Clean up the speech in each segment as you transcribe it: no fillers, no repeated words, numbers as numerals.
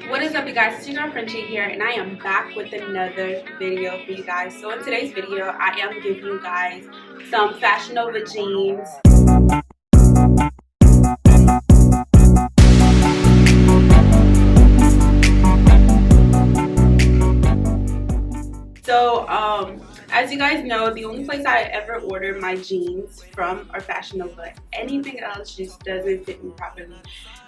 What is up, you guys? It's your girl Frenchie here, and I am back with another video for you guys. So in today's video, I am giving you guys some Fashion Nova jeans. So as you guys know, the only place I ever order my jeans from are Fashion Nova. Anything else just doesn't fit me properly.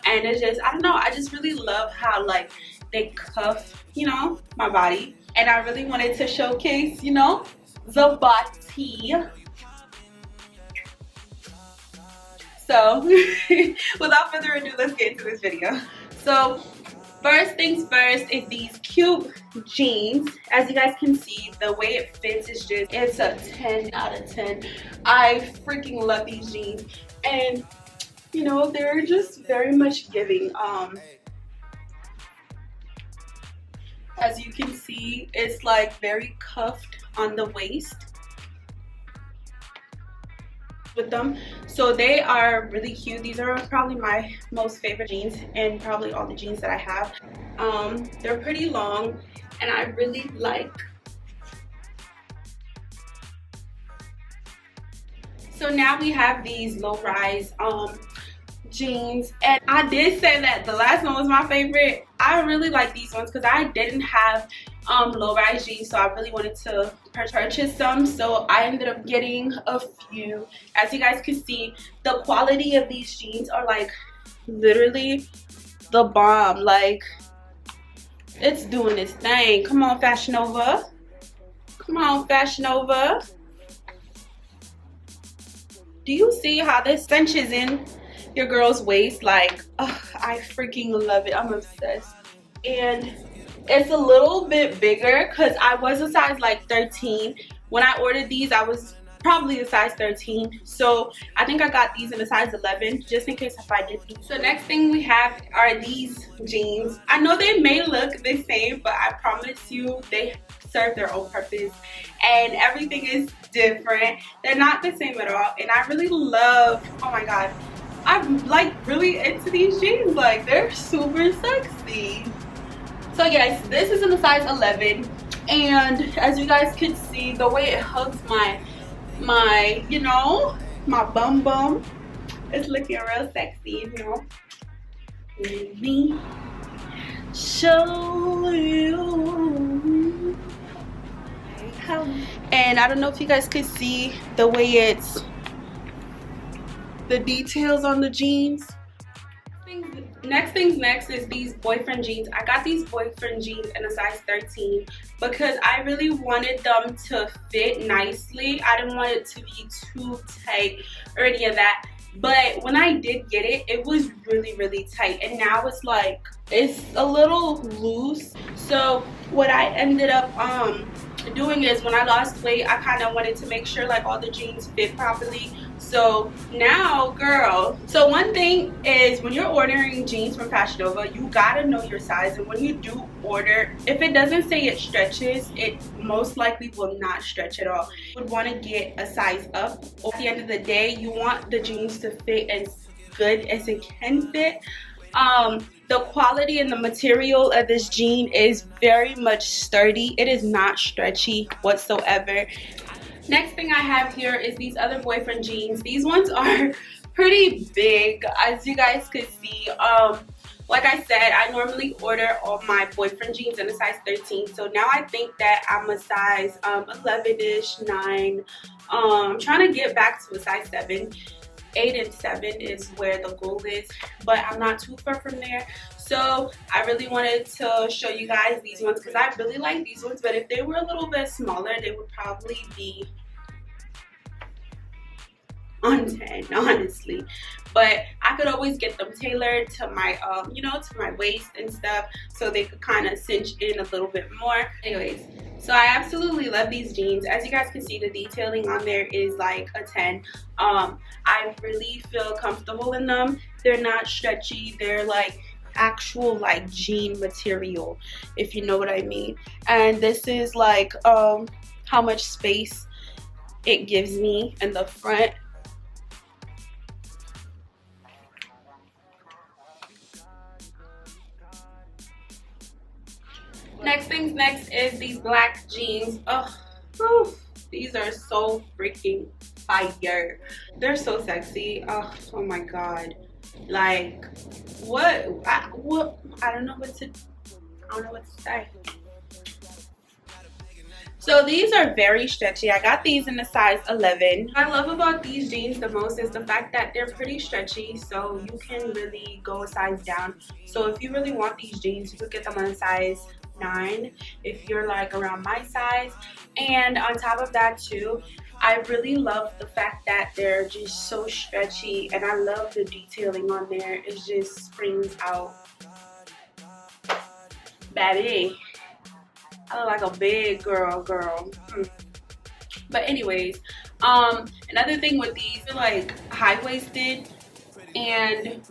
And it's just, I don't know, I just really love how like they cuff, you know, my body. And I really wanted to showcase, you know, the body. So without further ado, let's get into this video. So first things first is these cute jeans. As you guys can see, the way it fits is just, it's a 10 out of 10. I freaking love these jeans. And you know, they're just very much giving. As you can see, it's like very cuffed on the waist with them. So they are really cute. These are probably my most favorite jeans and probably all the jeans that I have. They're pretty long and I really like. So now we have these low-rise jeans, and I did say that the last one was my favorite. I really like these ones because I didn't have low-rise jeans, so I really wanted to purchase some. So I ended up getting a few. As you guys can see, the quality of these jeans are like literally the bomb. Like, it's doing its thing. Come on, Fashion Nova. Come on, Fashion Nova. Do you see how this cinches in your girl's waist? Like, oh, I freaking love it. I'm obsessed. And it's a little bit bigger because I was a size like 13. When I ordered these, I was probably a size 13. So I think I got these in a size 11 just in case if I did. So next thing we have are these jeans. I know they may look the same, but I promise you they serve their own purpose and everything is different. They're not the same at all, and I really love, oh my god, I'm like really into these jeans. Like, they're super sexy. So yes, this is in the size 11, and as you guys can see, the way it hugs my you know, my bum bum, it's looking real sexy, you know. Let me show you. And I don't know if you guys could see the way it's, the details on the jeans. Next things next is these boyfriend jeans. I got these boyfriend jeans in a size 13 because I really wanted them to fit nicely. I didn't want it to be too tight or any of that. But when I did get it, it was really tight, and now it's like, it's a little loose. So what I ended up doing is, when I lost weight, I kind of wanted to make sure like all the jeans fit properly. So now, girl, so one thing is, when you're ordering jeans from Fashion Nova, you gotta know your size. And when you do order, if it doesn't say it stretches, it most likely will not stretch at all. You would want to get a size up. At the end of the day, you want the jeans to fit as good as it can fit. The quality and the material of this jean is very much sturdy. It is not stretchy whatsoever. Next thing I have here is these other boyfriend jeans. These ones are pretty big, as you guys could see. Like I said, I normally order all my boyfriend jeans in a size 13. So now I think that I'm a size 11-ish, 9. I'm trying to get back to a size 7. 8 and 7 is where the goal is, but I'm not too far from there. So I really wanted to show you guys these ones because I really like these ones, but if they were a little bit smaller, they would probably be on 10, honestly. But I could always get them tailored to my you know, to my waist and stuff, so they could kind of cinch in a little bit more. Anyways, so I absolutely love these jeans. As you guys can see, the detailing on there is like a 10. I really feel comfortable in them. They're not stretchy. They're like actual like jean material, if you know what I mean. And this is like how much space it gives me in the front. Next things next is these black jeans. Oh, these are so freaking fire. They're so sexy. Oh my god. Like, what? I don't know what to say. So these are very stretchy. I got these in a size 11. What I love about these jeans the most is the fact that they're pretty stretchy, so you can really go a size down. So if you really want these jeans, you could get them on a size 9 if you're like around my size. And on top of that too, I really love the fact that they're just so stretchy, and I love the detailing on there. It just springs out. Baby, I look like a big girl. But anyways, another thing with these, they're like high-waisted and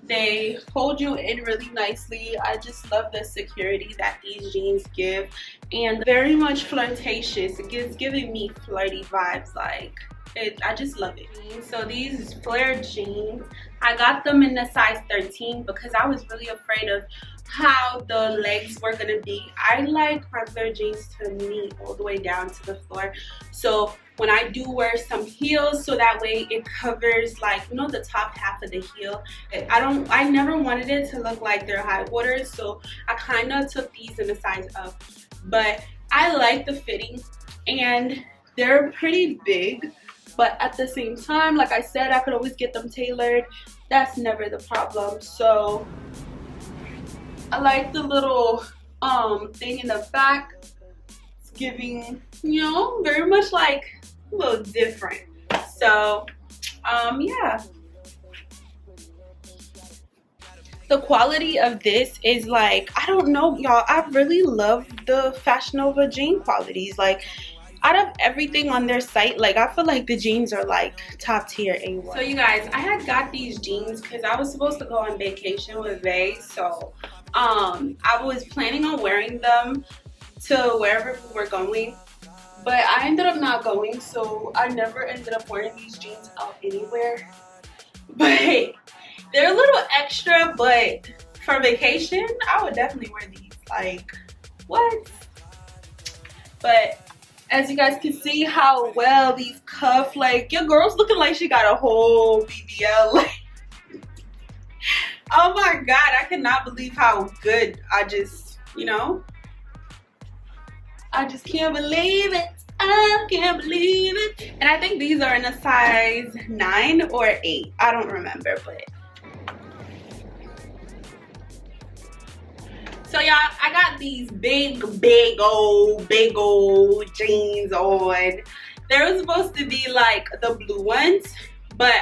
they hold you in really nicely. I just love the security that these jeans give, and very much flirtatious. It's giving me flirty vibes. Like, I just love it. So these flared jeans, I got them in the size 13 because I was really afraid of how the legs were gonna be. I like my flare jeans to meet all the way down to the floor. So when I do wear some heels, so that way it covers, like, you know, the top half of the heel. I never wanted it to look like they're high waters, so I kind of took these in a size up. But I like the fitting, and they're pretty big. But at the same time, like I said, I could always get them tailored. That's never the problem. So I like the little thing in the back. It's giving, you know, very much like a little different. So yeah. The quality of this is like, I don't know, y'all. I really love the Fashion Nova jean qualities. Like, out of everything on their site, like, I feel like the jeans are like top tier A1. So you guys, I had got these jeans because I was supposed to go on vacation with Vay. So I was planning on wearing them to wherever we were going, but I ended up not going, so I never ended up wearing these jeans out anywhere. But they're a little extra, but for vacation, I would definitely wear these. Like, what? But as you guys can see how well these cuff, like, your girl's looking like she got a whole BBL. Like, oh my god, I cannot believe how good I just, you know, I just can't believe it. I can't believe it. And I think these are in a size 9 or 8. I don't remember, but so y'all, I got these big old jeans on. They're supposed to be like the blue ones, but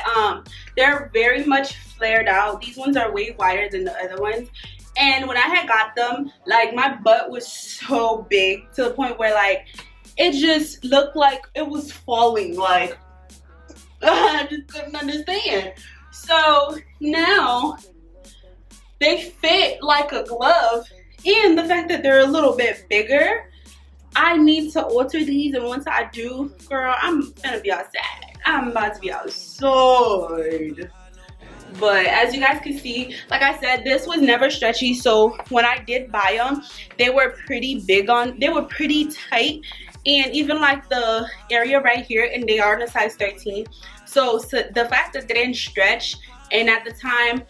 they're very much flared out. These ones are way wider than the other ones. And when I had got them, like, my butt was so big to the point where, like, it just looked like it was falling. Like, I just couldn't understand. So now they fit like a glove, and the fact that they're a little bit bigger, I need to alter these. And once I do, girl, I'm gonna be outside. I'm about to be outside. But as you guys can see, like I said, this was never stretchy. So when I did buy them, they were pretty big on, they were pretty tight. And even like the area right here, and they are in a size 13. So the fact that they didn't stretch, and at the time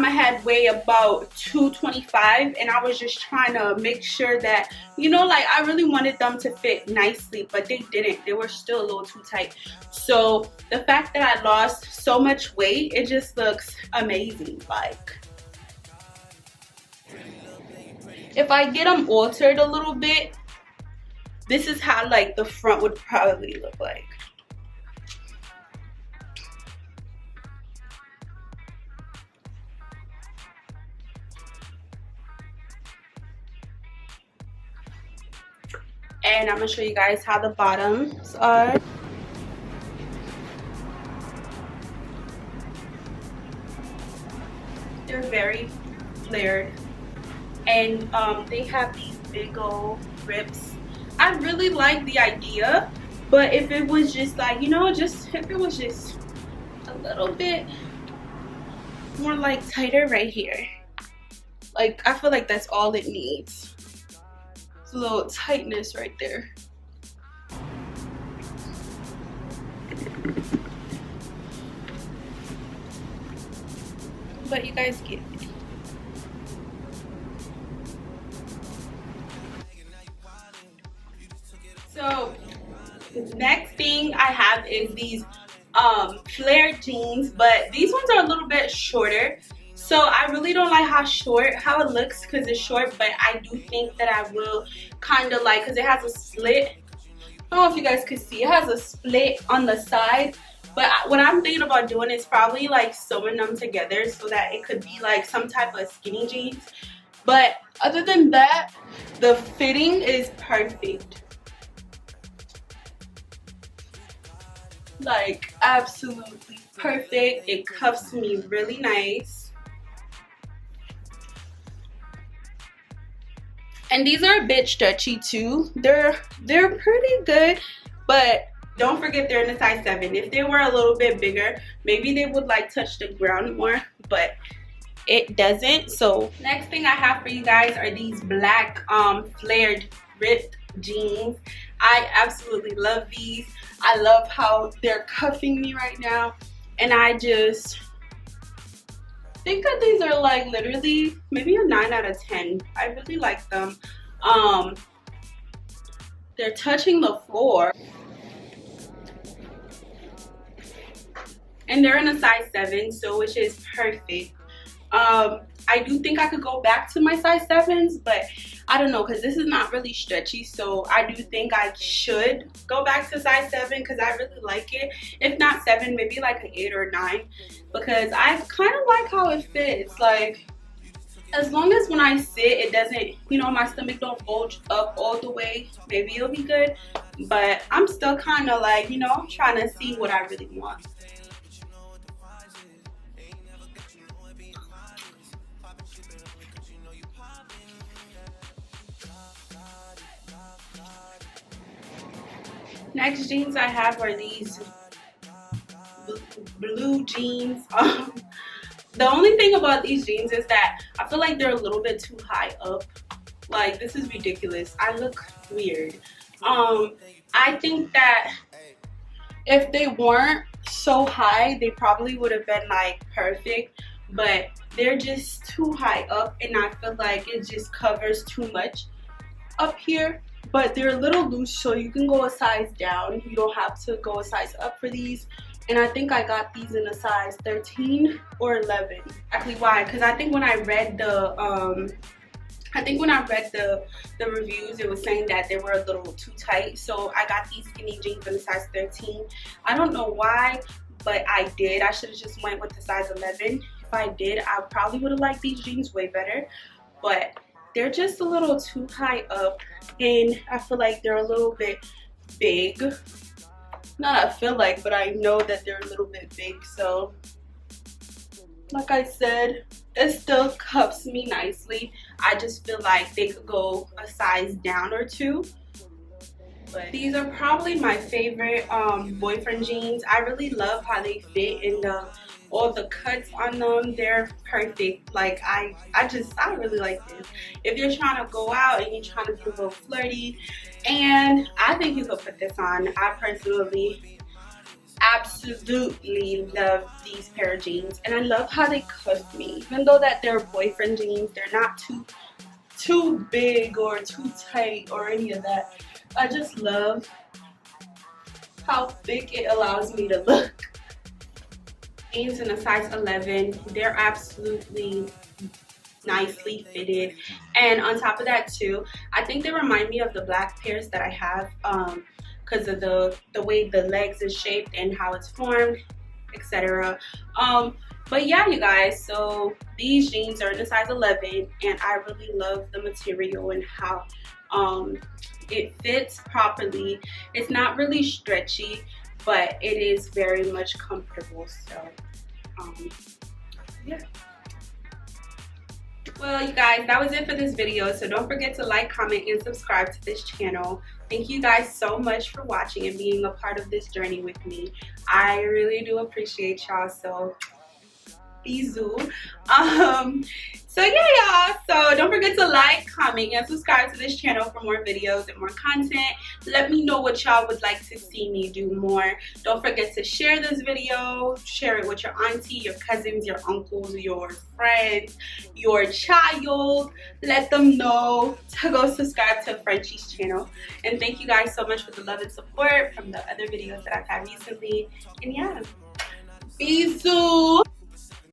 I had weighed about 225, and I was just trying to make sure that, you know, like, I really wanted them to fit nicely, but they didn't. They were still a little too tight. So the fact that I lost so much weight, it just looks amazing. Like, if I get them altered a little bit, this is how, like, the front would probably look like. And I'm gonna show you guys how the bottoms are. They're very flared, and they have these big old rips. I really like the idea, but if it was just like, you know, just if it was just a little bit more like tighter right here, like, I feel like that's all it needs. There's a little tightness right there. But you guys get it. So next thing I have is these flared jeans, but these ones are a little bit shorter. So I really don't like how it looks because it's short, but I do think that I will kind of like, because it has a split. I don't know if you guys could see, it has a split on the side. But what I'm thinking about doing is probably like sewing them together so that it could be like some type of skinny jeans. But other than that, the fitting is perfect. Like absolutely perfect. It cuffs me really nice. And these are a bit stretchy too. They're pretty good, but don't forget they're in a size 7. If they were a little bit bigger, maybe they would like touch the ground more, but it doesn't. So next thing I have for you guys are these black flared ripped jeans. I absolutely love these. I love how they're cuffing me right now, and I just think that these are like literally maybe a 9 out of 10. I really like them. They're touching the floor. And they're in a size 7, so which is perfect. I do think I could go back to my size 7s, but I don't know, because this is not really stretchy, so I do think I should go back to size 7 because I really like it. If not 7, maybe like an 8 or 9, because I kind of like how it fits. Like, as long as when I sit, it doesn't, you know, my stomach don't bulge up all the way, maybe it'll be good. But I'm still kind of like, you know, trying to see what I really want. Next jeans I have are these blue jeans. The only thing about these jeans is that I feel like they're a little bit too high up. Like, this is ridiculous. I look weird. I think that if they weren't so high, they probably would have been like perfect, but they're just too high up, and I feel like it just covers too much up here. But they're a little loose, so you can go a size down. You don't have to go a size up for these. And I think I got these in a size 13 or 11. Exactly why? Because I think when I read the the reviews, it was saying that they were a little too tight. So I got these skinny jeans in a size 13. I don't know why, but I did. I should have just went with the size 11. If I did, I probably would have liked these jeans way better. But they're just a little too high up, and I feel like they're a little bit big. Not I feel like, but I know that they're a little bit big. So like I said, it still cuffs me nicely. I just feel like they could go a size down or 2. But these are probably my favorite boyfriend jeans. I really love how they fit, and all the cuts on them, they're perfect. Like I really like this. If you're trying to go out and you're trying to be a little flirty, and I think you could put this on. I personally absolutely love these pair of jeans, and I love how they cuff me. Even though that they're boyfriend jeans, they're not too big or too tight or any of that. I just love how thick it allows me to look. Jeans in a size 11, they're absolutely nicely fitted, and on top of that too, I think they remind me of the black pairs that I have because of the way the legs is shaped and how it's formed, etc. But yeah, you guys, so these jeans are in a size 11, and I really love the material and how it fits properly. It's not really stretchy, but it is very much comfortable. So yeah. Well, you guys, that was it for this video. So don't forget to like, comment, and subscribe to this channel. Thank you guys so much for watching and being a part of this journey with me. I really do appreciate y'all. So bisous. So yeah, y'all, so don't forget to like, comment, comment, and subscribe to this channel for more videos and more content. Let me know what y'all would like to see me do more. Don't forget to share this video. Share it with your auntie, your cousins, your uncles, your friends, your child. Let them know to go subscribe to Frenchie's channel. And thank you guys so much for the love and support from the other videos that I've had recently. And yeah, bisous.